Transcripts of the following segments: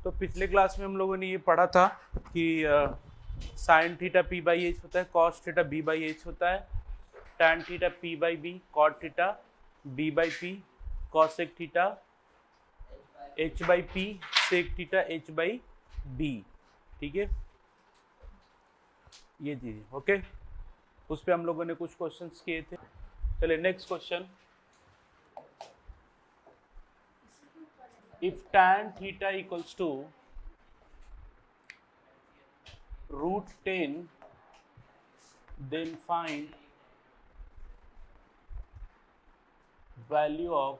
तो पिछले क्लास में हम लोगों ने ये पढ़ा था कि sine theta p by h होता है, cos theta b by h होता है, tan theta p by b, cot theta b by p, cosec theta h by p, sec theta h by b. ठीक है, ये चीज ओके। उस पर हम लोगों ने कुछ क्वेश्चंस किए थे। चलिए next question. If tan theta equals to root 10, then find value of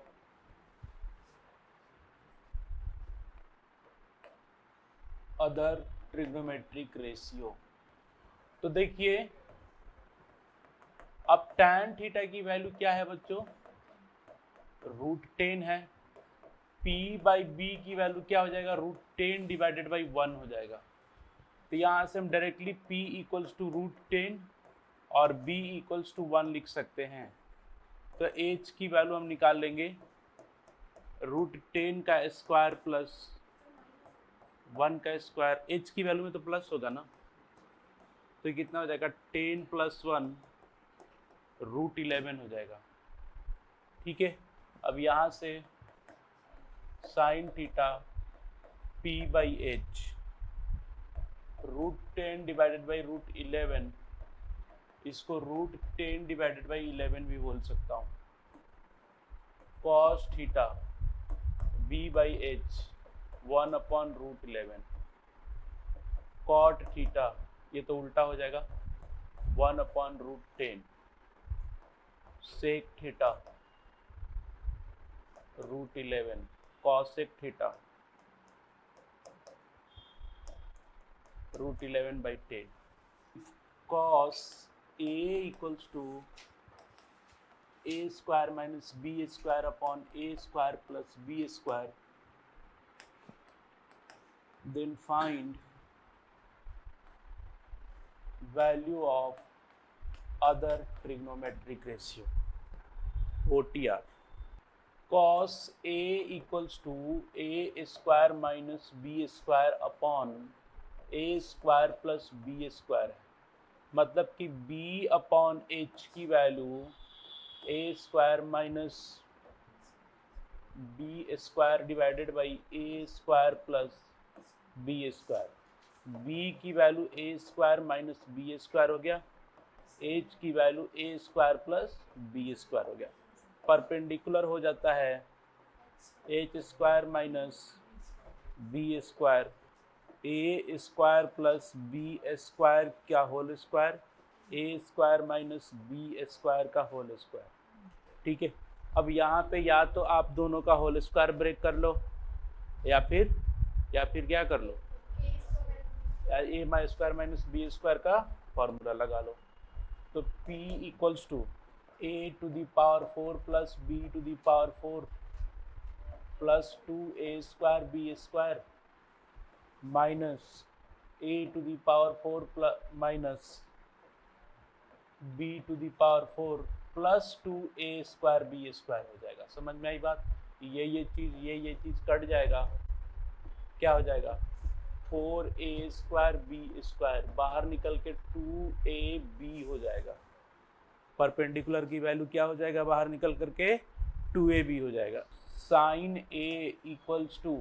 other trigonometric ratio। तो देखिए अब tan थीटा की वैल्यू क्या है बच्चों, √10 है। p बाई बी की वैल्यू क्या हो जाएगा, √10 डिवाइडेड बाई 1 हो जाएगा। तो यहाँ से हम डायरेक्टली p इक्वल्स टू √10 और b इक्वल्स टू 1 लिख सकते हैं। तो h की वैल्यू हम निकाल लेंगे, √10 का स्क्वायर प्लस 1 का स्क्वायर। h की वैल्यू में तो प्लस होगा ना, तो कितना हो जाएगा, 10 प्लस 1 √11 हो जाएगा। ठीक है, अब यहाँ से sine theta p by H √10 divided by √11, इसको √10 डिवाइडेड बाई 11 भी बोल सकता हूँ। Cos theta b by h 1/√11, cot theta ये तो उल्टा हो जाएगा 1/√10, sec theta √11, cosec theta √11/10। Cos a equals to a square minus b square upon a square plus b square, then find value of other trigonometric ratio OTR। cos a equals to a square minus b square upon a square plus b square है। मतलब कि b upon h की value a square minus b square divided by a square plus b square. b की value a square minus b square हो गया, h की value a square plus b square हो गया। परपेंडिकुलर हो जाता है h square minus b square, a square plus b square का whole square, a square minus b square का होल स्क्वायर। ठीक है, अब यहाँ पे या तो आप दोनों का होल स्क्वायर ब्रेक कर लो या फिर क्या कर लो, या a square minus b square का फॉर्मूला लगा लो। तो p equals to a to the power 4 plus b to the power 4 plus 2a square b square minus a to the power 4 plus minus b to the power 4 plus 2a square b square हो जाएगा। समझ में आई बात? ये चीज़ cut जाएगा, क्या हो जाएगा, 4a स्क्वायर b स्क्वायर बाहर निकल के 2ab हो जाएगा। परपेंडिकुलर की वैल्यू क्या हो जाएगा, बाहर निकल करके 2ab हो जाएगा। Sine a equals to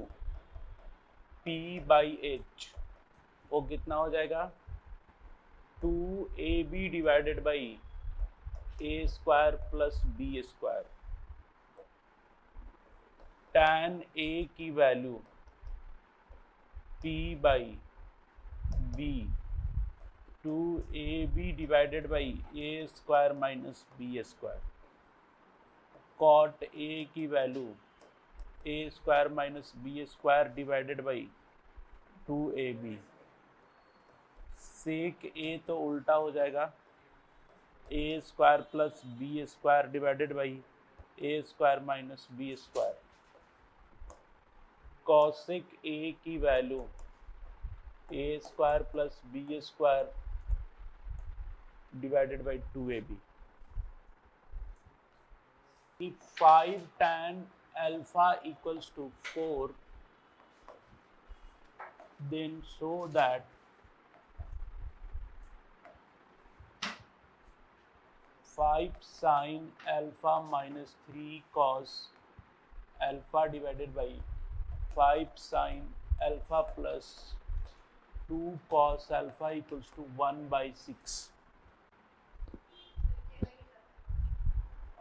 p by h, वो कितना हो जाएगा, 2ab divided by a square plus b square. tan a की value p by b 2ab divided by a square minus b square. Cot a की value a square minus b square divided by 2ab। Sec a तो उल्टा हो जाएगा, a square plus b square divided by a square minus b square. Cosec a की value a square plus b square divided by 2ab। 5 tan alpha equals to 4 then show that five sine alpha minus 3 cos alpha divided by 5 sine alpha plus 2 cos alpha equals to 1/6।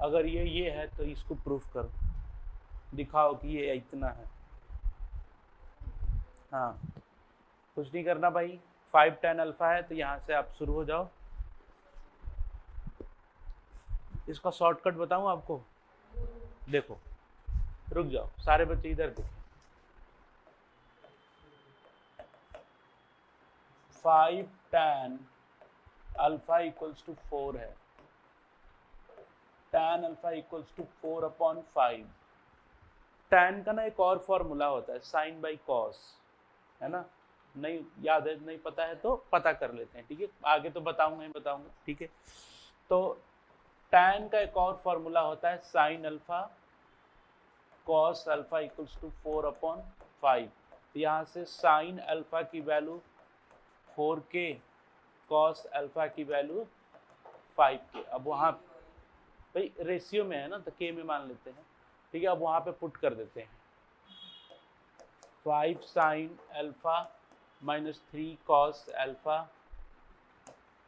अगर ये है तो इसको proof करो, दिखाओ कि ये इतना है। हाँ, कुछ नहीं करना भाई, 5 tan अल्फा है तो यहाँ से आप शुरू हो जाओ। इसका शॉर्टकट बताऊँ आपको, देखो रुक जाओ सारे बच्चे इधर देखो। 5 tan अल्फा इक्वल्स टू 4 है, tan alpha equals to 4/5। tan का ना एक और फॉर्मूला होता है साइन बाई कॉस, है ना, नहीं याद है, नहीं पता है तो पता कर लेते हैं, ठीक है, आगे तो बताऊंगा ही बताऊंगा, ठीक है। तो tan का एक और फॉर्मूला होता है sine alpha cos alpha equals to 4/5। तो यहाँ से साइन अल्फा की वैल्यू 4k, कॉस अल्फा की वैल्यू 5k। अब वहाँ भाई रेशियो में है ना तो k में मान लेते हैं, ठीक है। अब वहाँ पे पुट कर देते हैं 5 sine alpha minus 3 cos alpha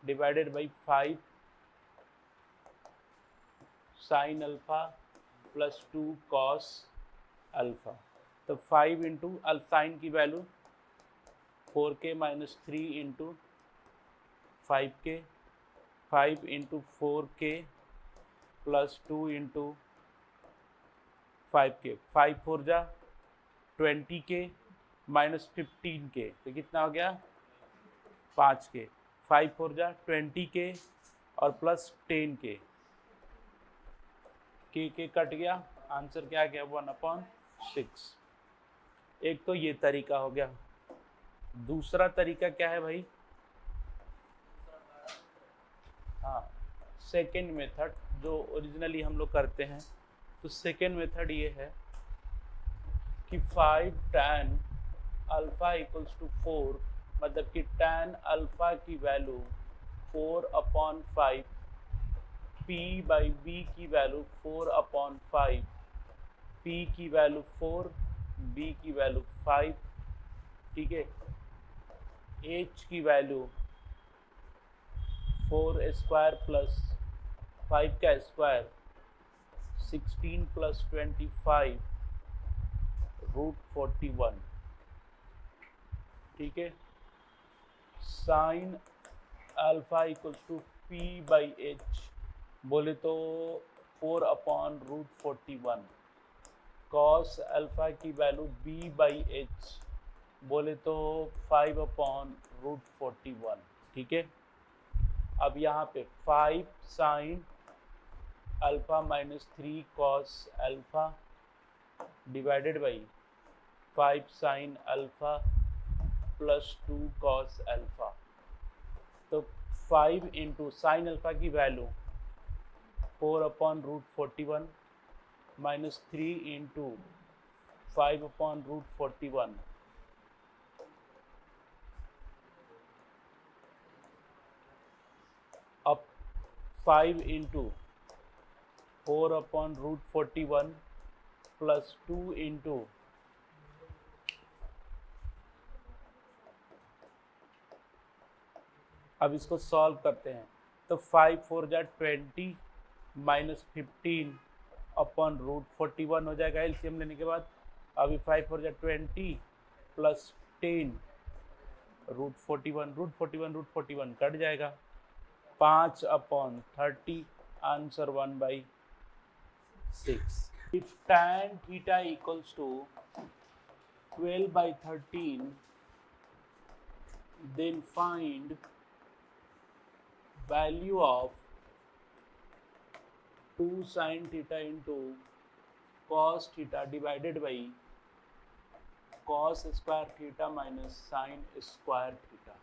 divided by 5 sine alpha plus 2 cos alpha. तो 5 इंटू साइन की value 4k minus 3 into 5k, 5 into 4k plus 2 into 5k, 5 4 जा 20k माइनस 15k, तो कितना हो गया 5k, 5 4 जा 20k और प्लस 10k, k कट गया, आंसर क्या आ गया 1/6। एक तो ये तरीका हो गया। दूसरा तरीका क्या है भाई, हाँ सेकेंड मेथड जो ओरिजिनली हम लोग करते हैं, तो सेकेंड मेथड ये है कि 5 tan अल्फा इक्वल्स टू 4, मतलब कि tan अल्फा की वैल्यू 4/5, p बाई b की वैल्यू 4/5, p की वैल्यू 4, b की वैल्यू 5, ठीक है। h की वैल्यू 4 स्क्वायर प्लस 5 का स्क्वायर 16 प्लस 25 √41, ठीक है। Sine alpha equals to p by h बोले तो 4/√41, कॉस अल्फा की वैल्यू b बाई h बोले तो 5/√41, ठीक है। अब यहाँ पे 5 sine alpha minus 3 cos alpha divided by 5 sine alpha plus 2 cos alpha. तो 5 इंटू साइन अल्फा की वैल्यू 4/√41 माइनस 3 इंटू 5/√41, अब 5 इंटू 4/√41 प्लस 2 इंटू अब इसको सॉल्व करते हैं तो 5 4 जा 20 माइनस 15/√41 हो जाएगा एलसीएम लेने के बाद। अभी 5 4 जा 20 प्लस 10 √41 कट जाएगा, 5/30, answer 1/6। If tan theta equals to 12/13, then find value of 2 sin theta into cos theta divided by cos square theta minus sin square theta।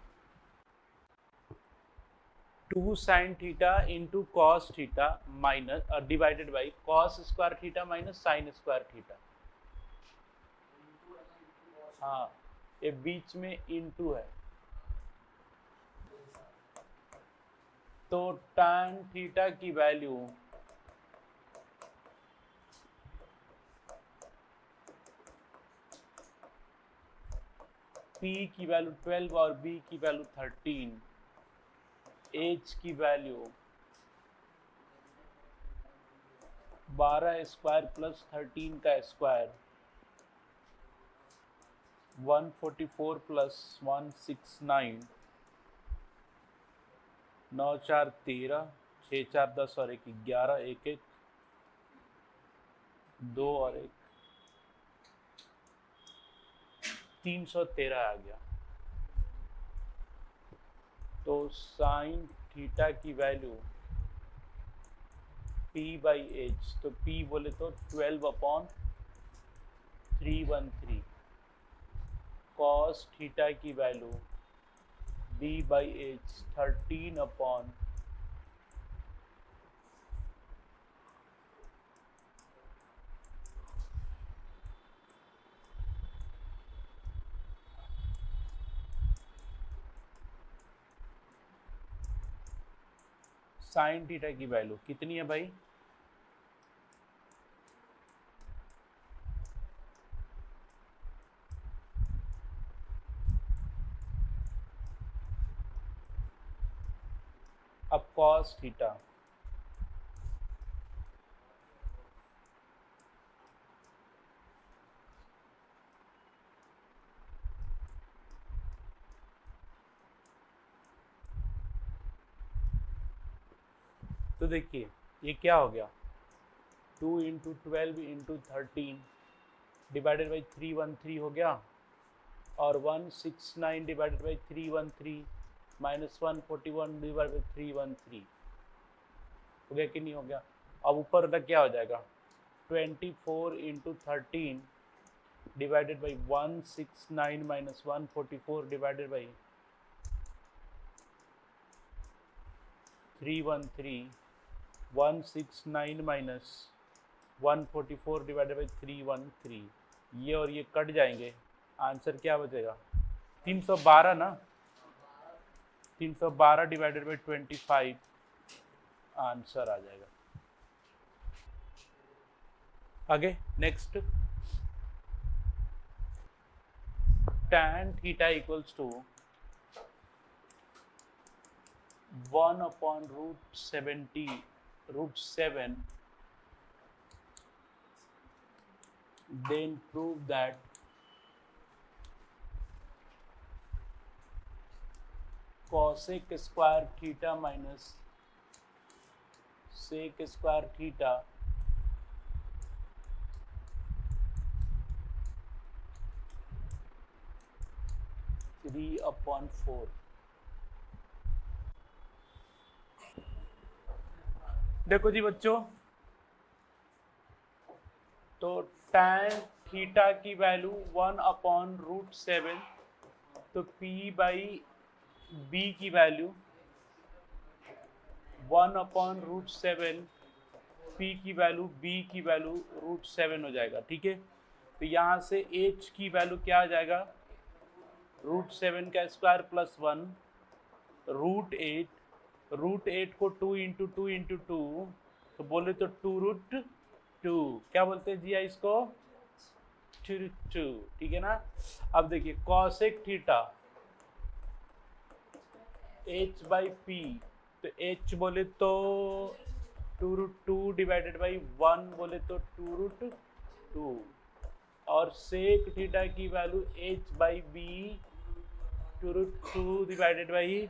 2 sin theta into cos theta minus divided by cos square theta minus sin square theta। हाँ ये बीच में into है, तो tan theta की value P की value 12 और B की value 13, H की वैल्यू 12 स्क्वायर प्लस 13 का स्क्वायर 144 प्लस 169, 9 4 13, 6 4 10 और 1 11, 1 1 2 और 1 313 आ गया। तो साइन थीटा की वैल्यू P बाई एच, तो P बोले तो 12/313, कॉस थीटा की value B by H 13/, sine theta की वैल्यू कितनी है भाई? अब कॉस थीटा, तो देखिए ये क्या हो गया, 2 × 12 × 13 डिवाइडेड बाई 313 हो गया, और 169 divided by 313 minus 141 divide by 313 हो गया कि नहीं हो गया? अब ऊपर तक क्या हो जाएगा, 24 × 13 divided by 169 minus 144 divided by 313, 169 minus 144 divided by 313, ये और ये कट जाएंगे, आंसर क्या बचेगा? 312 ना, 312 डिवाइडेड बाई 25 आंसर आ जाएगा। आगे next, tan theta equals to 1/√7, then prove that cosec square theta minus sec square theta three upon 4। देखो जी बच्चों, तो tan थीटा की वैल्यू 1/√7, तो P बाई B की वैल्यू 1/√7, P की वैल्यू B की वैल्यू √7 हो जाएगा, ठीक है। तो यहाँ से H की वैल्यू क्या आ जाएगा, √7 का स्क्वायर प्लस 1, √8, √8 को 2 × 2 × 2, तो बोले तो 2√2, क्या बोलते हैं जी इसको, 2√2, ठीक है ना। अब देखिए cosec theta H by P, तो H बोले तो 2√2 डिवाइडेड बाई 1 बोले तो 2√2, और सेक थीटा की value H by B 2√2 divided by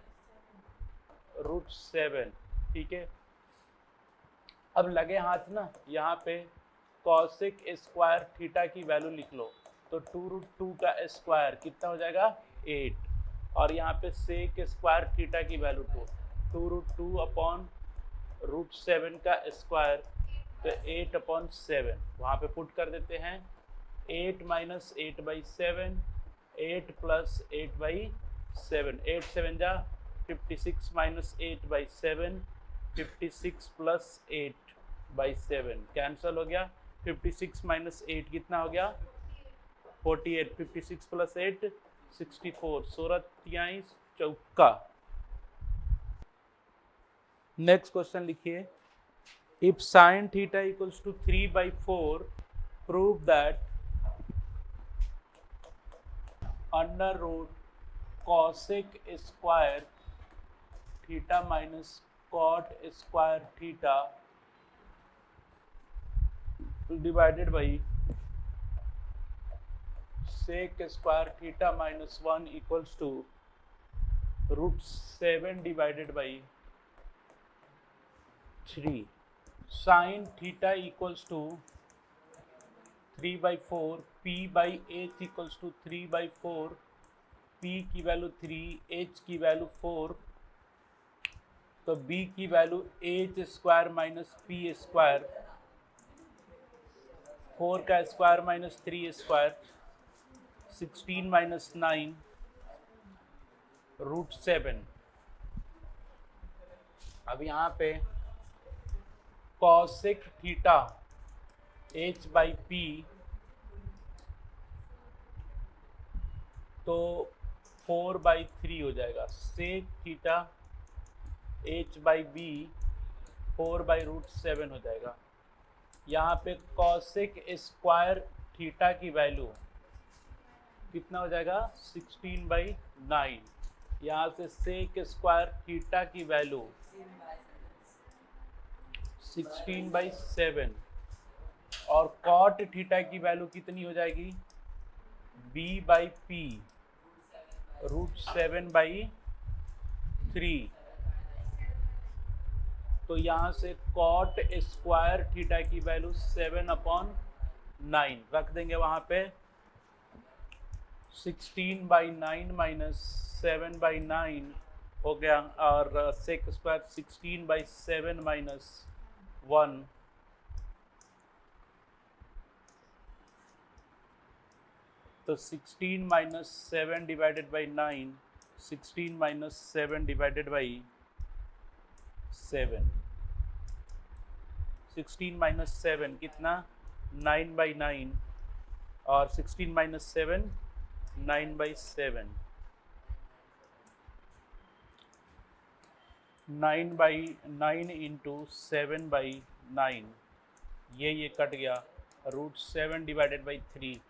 √7, ठीक है। अब लगे हाथ ना, यहाँ पे कॉसेक स्क्वायर थीटा की वैल्यू लिख लो, तो 2√2 का स्क्वायर कितना हो जाएगा, 8, और यहाँ पे सेक स्क्वायर थीटा की वैल्यू 2√2/√7 का स्क्वायर, तो 8/7 वहाँ पे पुट कर देते हैं, 8 माइनस 8/7, 8 प्लस 8/7, 8 7 जा 56 माइनस 8/7, 56 प्लस 8/7 कैंसल हो गया, 56 माइनस 8 कितना हो गया, 48, 56 प्लस 8 64, 16 तिहाई चौका। नेक्स्ट क्वेश्चन लिखिए, if sine theta equals to 3/4 prove that under root cosec square theta minus cot square theta divided by sec square theta minus 1 equals to √7 divided by 3। Sine theta equals to 3/4, p by h equals to 3/4, p की value 3, h की value 4, तो b की value h square minus p square, 4 का square minus 3 square, 16 minus 9 √7। अब यहाँ पे cosec theta h by p, तो 4/3 हो जाएगा। Sec theta h by b 4/√7 हो जाएगा। यहाँ पे कॉसेक स्क्वायर थीटा की वैल्यू कितना हो जाएगा 16/9। यहाँ से सेक स्क्वायर थीटा की वैल्यू 16/7 और कॉट थीटा की वैल्यू कितनी हो जाएगी b बाई पी √7/3। तो यहाँ से कॉट स्क्वायर थीटा की वैल्यू 7/9 रख देंगे वहाँ पे। 16/9 माइनस 7/9 हो गया, और सेक स्क्वायर 16/7 माइनस 1, तो 16 minus 7 divided by 9, 16 minus 7 divided by 7, 16 minus 7 कितना 9/9, और 16 माइनस 7 9/7, 9/9 इंटू 7/9, ये कट गया, √7 डिवाइडेड बाई 3।